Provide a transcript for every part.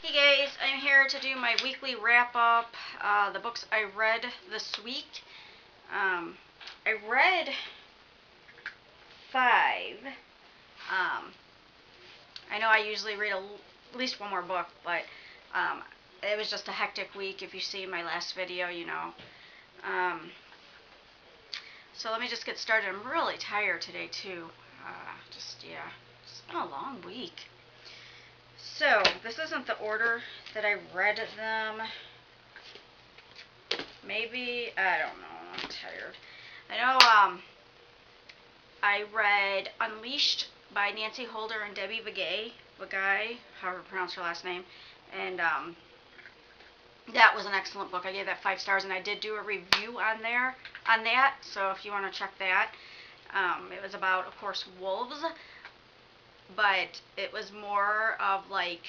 Hey guys, I'm here to do my weekly wrap-up, the books I read this week. I read 5. I know I usually read at least one more book, but it was just a hectic week. If you see my last video, you know. So let me just get started. I'm really tired today too. Yeah, it's been a long week. So, this isn't the order that I read them. Maybe, I don't know, I'm tired. I know, I read Unleashed by Nancy Holder and Debbie Vigay, however you pronounce her last name, and, that was an excellent book. I gave that 5 stars, and I did do a review on that, so if you want to check that. It was about, of course, wolves, but it was more of like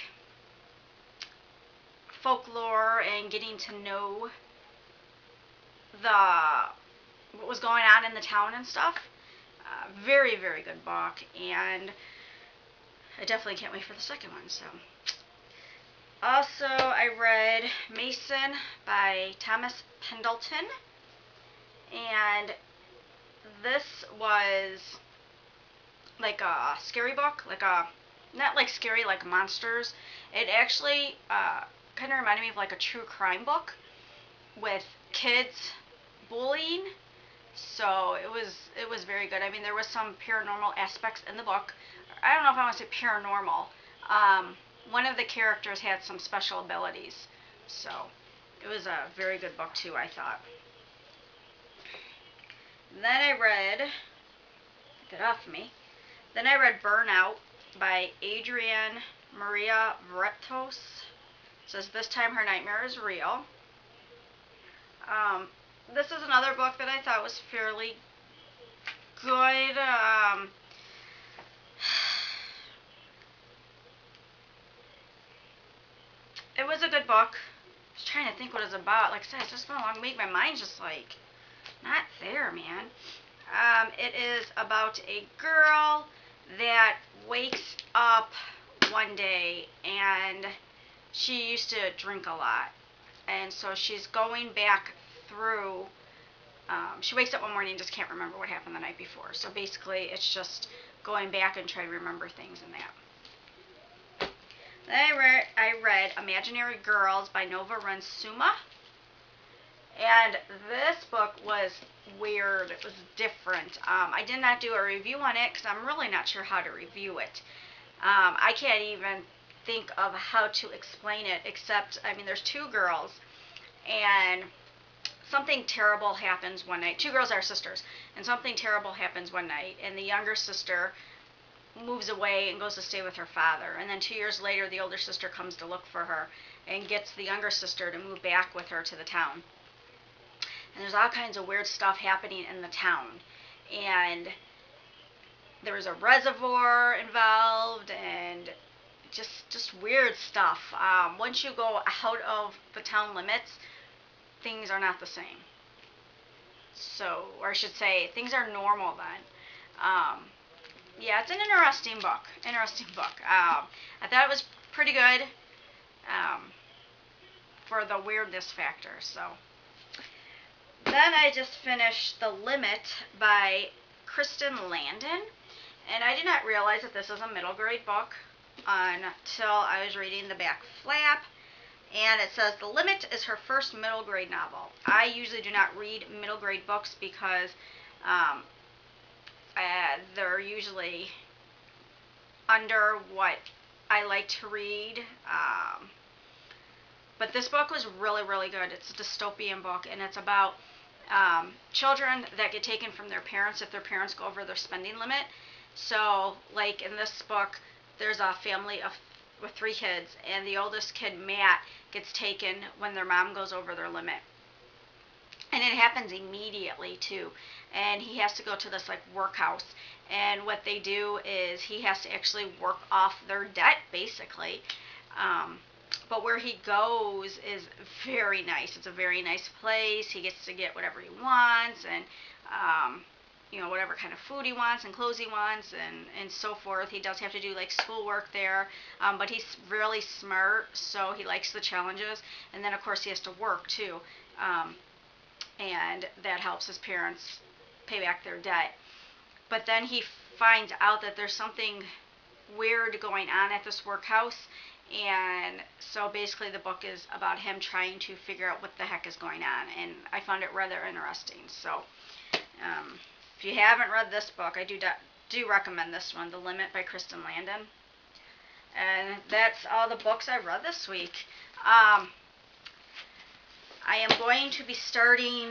folklore and getting to know what was going on in the town and stuff. Very, very good book, and I definitely can't wait for the second one. So, also I read Mason by Thomas Pendleton, and this was like a scary book, not like scary like monsters. It actually kind of reminded me of like a true crime book with kids bullying. So it was very good. I mean, there was some paranormal aspects in the book. I don't know if I want to say paranormal. One of the characters had some special abilities, so it was a very good book too, I thought. Then I read, get off me. Then I read Burnout by Adrienne Maria Vretos. It says, this time her nightmare is real. This is another book that I thought was fairly good. It was a good book. I was trying to think what it's about. Like I said, it's just been a long week. My mind's just like not there, man. It is about a girl that wakes up one day, and she used to drink a lot, and so she's going back through, she wakes up one morning and just can't remember what happened the night before. So basically it's just going back and trying to remember things in that. Then I read Imaginary Girls by Nova Rensuma. And this book was weird. It was different. I did not do a review on it because I'm really not sure how to review it. I can't even think of how to explain it, except, I mean, there's 2 girls, and something terrible happens one night. 2 girls are sisters, and something terrible happens one night, and the younger sister moves away and goes to stay with her father. And then 2 years later, the older sister comes to look for her and gets the younger sister to move back with her to the town. And there's all kinds of weird stuff happening in the town. And there was a reservoir involved, and just weird stuff. Once you go out of the town limits, things are not the same. So, or I should say, things are normal then. Yeah, it's an interesting book. I thought it was pretty good for the weirdness factor. So, then I just finished The Limit by Kristen Landon, and I did not realize that this is a middle grade book until I was reading the back flap, and it says The Limit is her first middle grade novel. I usually do not read middle grade books because they're usually under what I like to read. But this book was really, really good. It's a dystopian book, and it's about children that get taken from their parents if their parents go over their spending limit. So, like in this book, there's a family with 3 kids, and the oldest kid, Matt, gets taken when their mom goes over their limit. And it happens immediately, too. And he has to go to this, like, workhouse. And what they do is he has to actually work off their debt, basically. But where he goes is very nice. It's a very nice place. He gets to get whatever he wants. And whatever kind of food he wants and clothes he wants and so forth. He does have to do like schoolwork there, but he's really smart, so he likes the challenges. And then of course he has to work too, and that helps his parents pay back their debt. But then he finds out that there's something weird going on at this workhouse, and so basically the book is about him trying to figure out what the heck is going on, and I found it rather interesting. So if you haven't read this book, I do recommend this one, The Limit by Kristen Landon. And that's all the books I read this week. I am going to be starting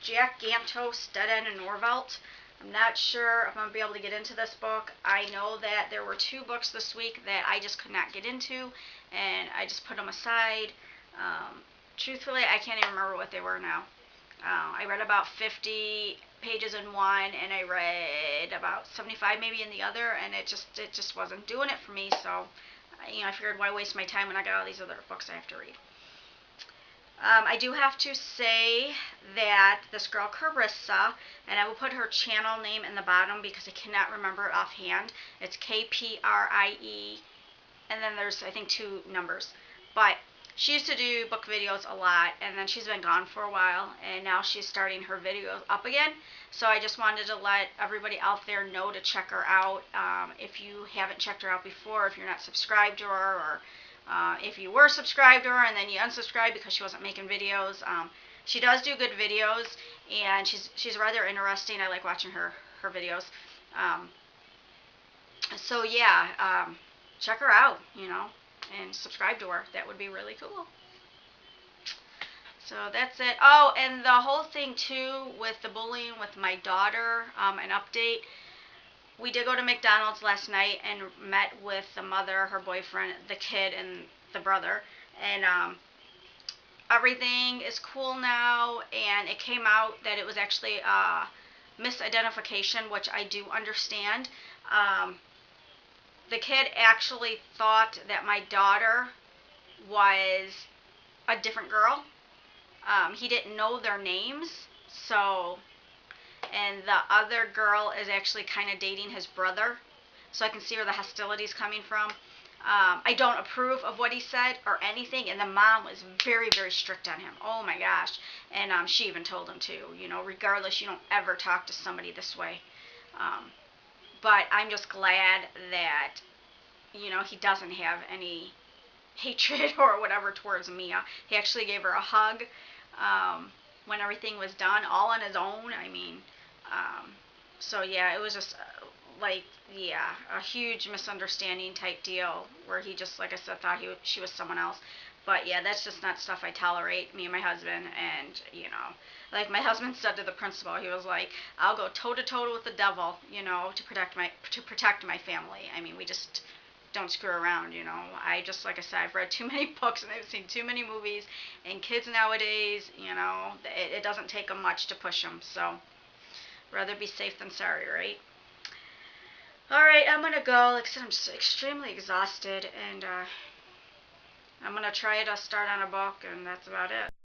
Jack Gantos, Dead End and Norvelt. I'm not sure if I'm going to be able to get into this book. I know that there were 2 books this week that I just could not get into, and I just put them aside. Truthfully, I can't even remember what they were now. I read about 50 pages in one, and I read about 75 maybe in the other, and it just wasn't doing it for me. So, I figured, why waste my time when I got all these other books I have to read. I do have to say that this girl Carissa, and I will put her channel name in the bottom because I cannot remember it offhand. It's KPRIE, and then there's, I think, 2 numbers. But she used to do book videos a lot, and then she's been gone for a while, and now she's starting her videos up again. So I just wanted to let everybody out there know to check her out. If you haven't checked her out before, if you're not subscribed to her, or if you were subscribed to her and then you unsubscribed because she wasn't making videos, she does do good videos, and she's rather interesting. I like watching her videos. So yeah, check her out, and subscribe to her. That would be really cool. So that's it. Oh, and the whole thing too with the bullying with my daughter, an update. We did go to McDonald's last night and met with the mother, her boyfriend, the kid, and the brother. And everything is cool now, and it came out that it was actually misidentification, which I do understand. The kid actually thought that my daughter was a different girl. He didn't know their names, so, and the other girl is actually kind of dating his brother, so I can see where the hostility is coming from. I don't approve of what he said or anything, and the mom was very, very strict on him. Oh my gosh. And she even told him to, regardless, you don't ever talk to somebody this way. But I'm just glad that, he doesn't have any hatred or whatever towards Mia. He actually gave her a hug when everything was done, all on his own. I mean, so yeah, it was just a huge misunderstanding type deal where he just, like I said, thought she was someone else. But yeah, that's just not stuff I tolerate, me and my husband. And like my husband said to the principal, he was like, "I'll go toe to toe with the devil, to protect my family." I mean, we just don't screw around, I just, like I said, I've read too many books and I've seen too many movies, and kids nowadays, it doesn't take them much to push them. So rather be safe than sorry, right? Alright, I'm going to go. Like I said, I'm just extremely exhausted, and I'm going to try to start on a book, and that's about it.